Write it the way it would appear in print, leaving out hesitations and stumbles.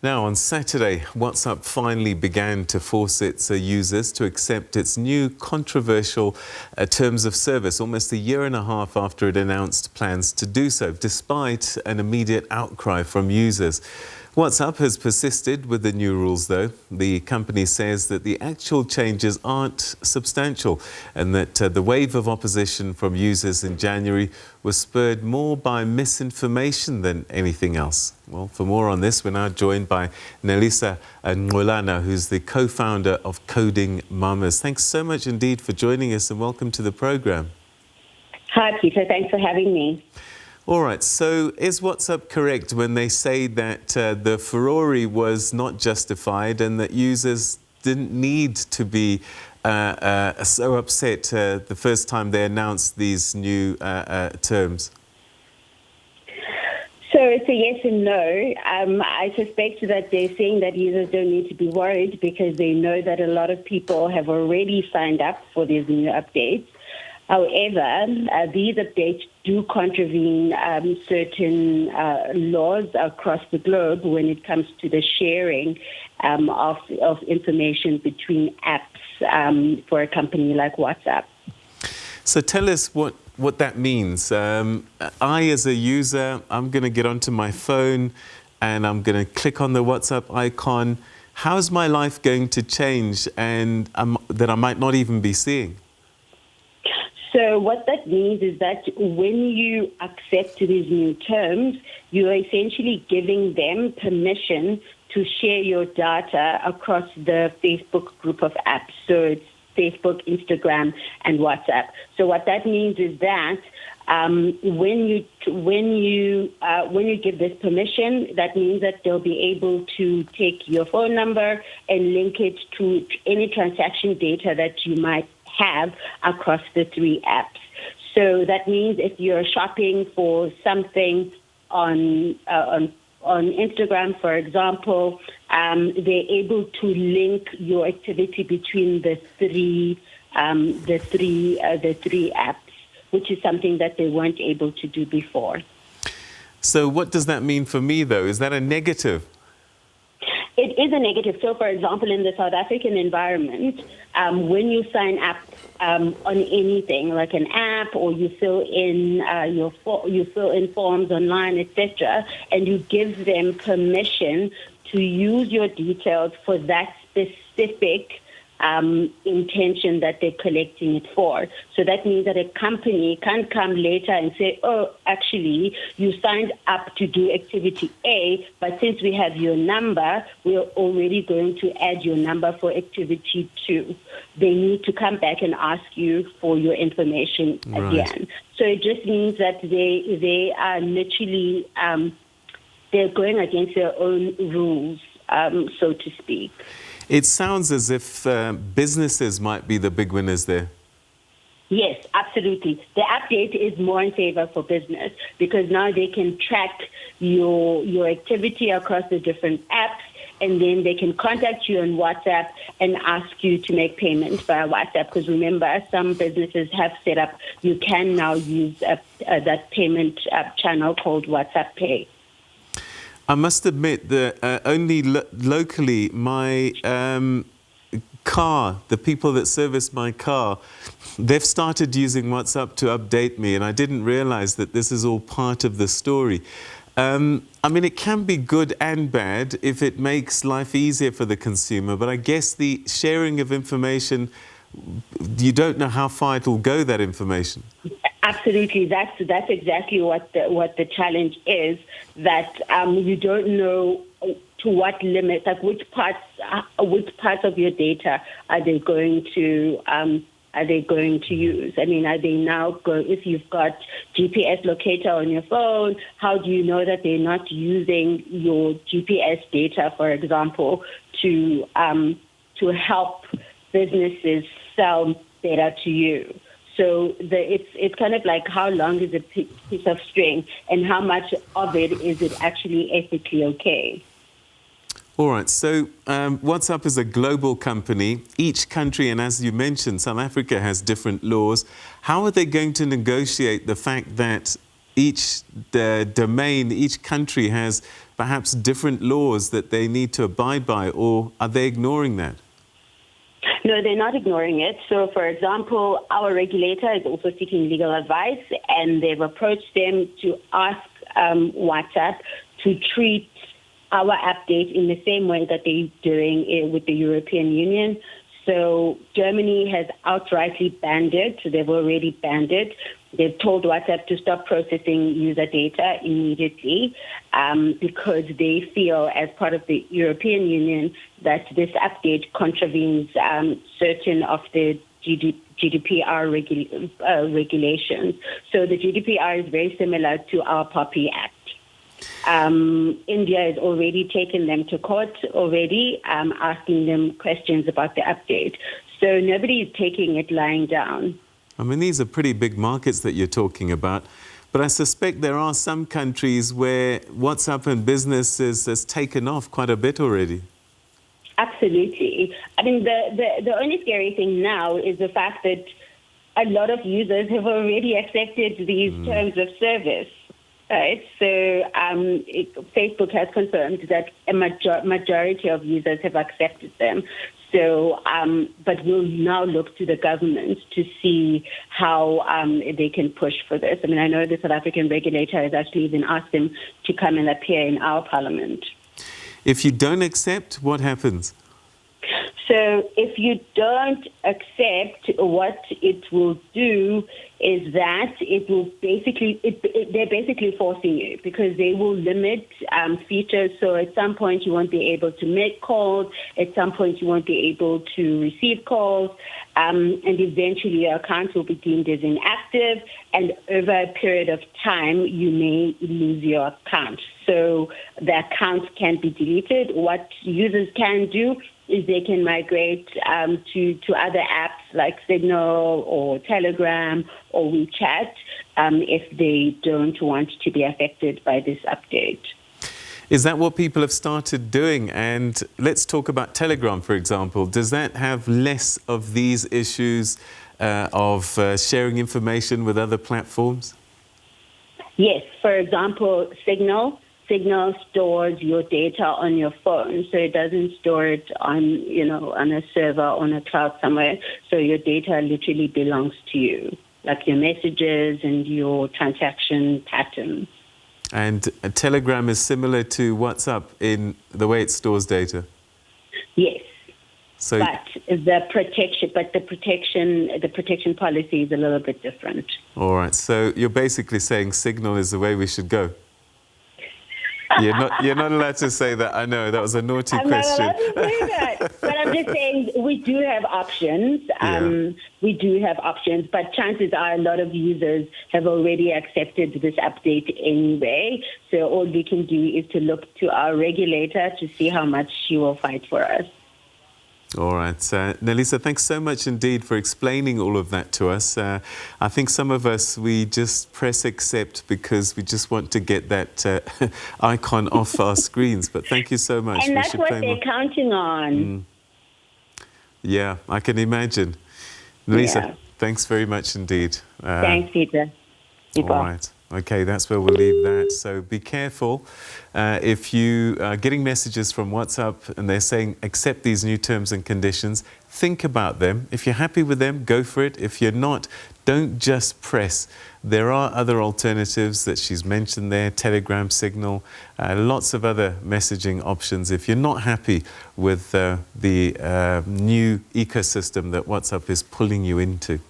Now, on Saturday, WhatsApp finally began to force its users to accept its new controversial terms of service, almost a year and a half after it announced plans to do so, despite an immediate outcry from users. WhatsApp has persisted with the new rules, though. The company says that the actual changes aren't substantial and that the wave of opposition from users in January was spurred more by misinformation than anything else. Well, for more on this, we're now joined by Nelisa Ngolana, who's the co-founder of Coding Mamas. Thanks so much indeed for joining us and welcome to the program. Hi, Peter. Thanks for having me. All right, so is WhatsApp correct when they say that the furore was not justified and that users didn't need to be so upset the first time they announced these new terms? So it's a yes and no. I suspect that they're saying that users don't need to be worried because they know that a lot of people have already signed up for these new updates. However, these updates do contravene certain laws across the globe when it comes to the sharing of information between apps for a company like WhatsApp. So tell us what that means. I, as a user, I'm going to get onto my phone and I'm going to click on the WhatsApp icon. How's my life going to change and that I might not even be seeing? So what that means is that when you accept these new terms, you are essentially giving them permission to share your data across the Facebook group of apps. So it's Facebook, Instagram, and WhatsApp. So what that means is that when you give this permission, that means that they'll be able to take your phone number and link it to any transaction data that you might have across the three apps. So that means if you're shopping for something on Instagram, for example, they're able to link your activity between the three apps, which is something that they weren't able to do before. So what does that mean for me, though? Is that a negative? It is a negative. So, for example, in the South African environment, when you sign up on anything like an app, or you fill in forms online, etc., and you give them permission to use your details for that specific intention that they're collecting it for. So that means that a company can't come later and say, oh, actually, you signed up to do activity A, but since we have your number, we're already going to add your number for activity 2. They need to come back and ask you for your information again. So it just means that they are literally, they're going against their own rules, so to speak. It sounds as if businesses might be the big winners there. Yes, absolutely. The update is more in favor for business because now they can track your activity across the different apps, and then they can contact you on WhatsApp and ask you to make payments via WhatsApp. Because remember, some businesses have set up, you can now use that payment channel called WhatsApp Pay. I must admit that only locally, my car, the people that service my car, they've started using WhatsApp to update me, and I didn't realize that this is all part of the story. I mean, it can be good and bad if it makes life easier for the consumer, but I guess the sharing of information, you don't know how far it will go, that information. Absolutely, that's exactly what the challenge is. That you don't know to what limit, like which parts of your data are they going to use? I mean, are they now if you've got GPS locator on your phone, how do you know that they're not using your GPS data, for example, to help businesses sell better to you? So it's kind of like how long is a piece of string and how much of it is it actually ethically okay? All right, so WhatsApp is a global company. Each country, and as you mentioned, South Africa has different laws. How are they going to negotiate the fact that each domain, each country has perhaps different laws that they need to abide by, or are they ignoring that? No, they're not ignoring it. So, for example, our regulator is also seeking legal advice, and they've approached them to ask WhatsApp to treat our update in the same way that they're doing it with the European Union. So Germany has outrightly banned it. So they've already banned it. They've told WhatsApp to stop processing user data immediately because they feel, as part of the European Union, that this update contravenes certain of the GDPR regulations. So the GDPR is very similar to our POPI Act. India has already taken them to court already, asking them questions about the update. So nobody is taking it lying down. I mean, these are pretty big markets that you're talking about, but I suspect there are some countries where WhatsApp and businesses has taken off quite a bit already. Absolutely. I mean, the only scary thing now is the fact that a lot of users have already accepted these terms of service. Right. So Facebook has confirmed that a majority of users have accepted them. So, but we'll now look to the government to see how they can push for this. I mean, I know the South African regulator has actually even asked them to come and appear in our parliament. If you don't accept, what happens? So if you don't accept, what it will do is that it will they're basically forcing you, because they will limit features. So at some point you won't be able to make calls. At some point you won't be able to receive calls. And eventually your account will be deemed as inactive. And over a period of time, you may lose your account. So the account can be deleted. What users can do is they can migrate to other apps like Signal or Telegram or WeChat if they don't want to be affected by this update. Is that what people have started doing? And let's talk about Telegram, for example. Does that have less of these issues of sharing information with other platforms? Yes. For example, Signal stores your data on your phone, so it doesn't store it on a server on a cloud somewhere. So your data literally belongs to you, like your messages and your transaction patterns. And Telegram is similar to WhatsApp in the way it stores data? Yes. So, but the protection policy is a little bit different. All right. So you're basically saying Signal is the way we should go. You're not allowed to say that. I know that was a naughty question. I'm not allowed to say that. But I'm just saying we do have options. We do have options, but chances are a lot of users have already accepted this update anyway. So all we can do is to look to our regulator to see how much she will fight for us. All right. Nelisa, thanks so much indeed for explaining all of that to us. I think some of us, we just press accept because we just want to get that icon off our screens. But thank you so much. And that's what they're counting on. Yeah, I can imagine. Nelisa, thanks very much indeed. Thanks, Peter. All right. Okay, that's where we'll leave that. So be careful if you are getting messages from WhatsApp and they're saying accept these new terms and conditions, think about them. If you're happy with them, go for it. If you're not, don't just press. There are other alternatives that she's mentioned there, Telegram, Signal, lots of other messaging options if you're not happy with the new ecosystem that WhatsApp is pulling you into.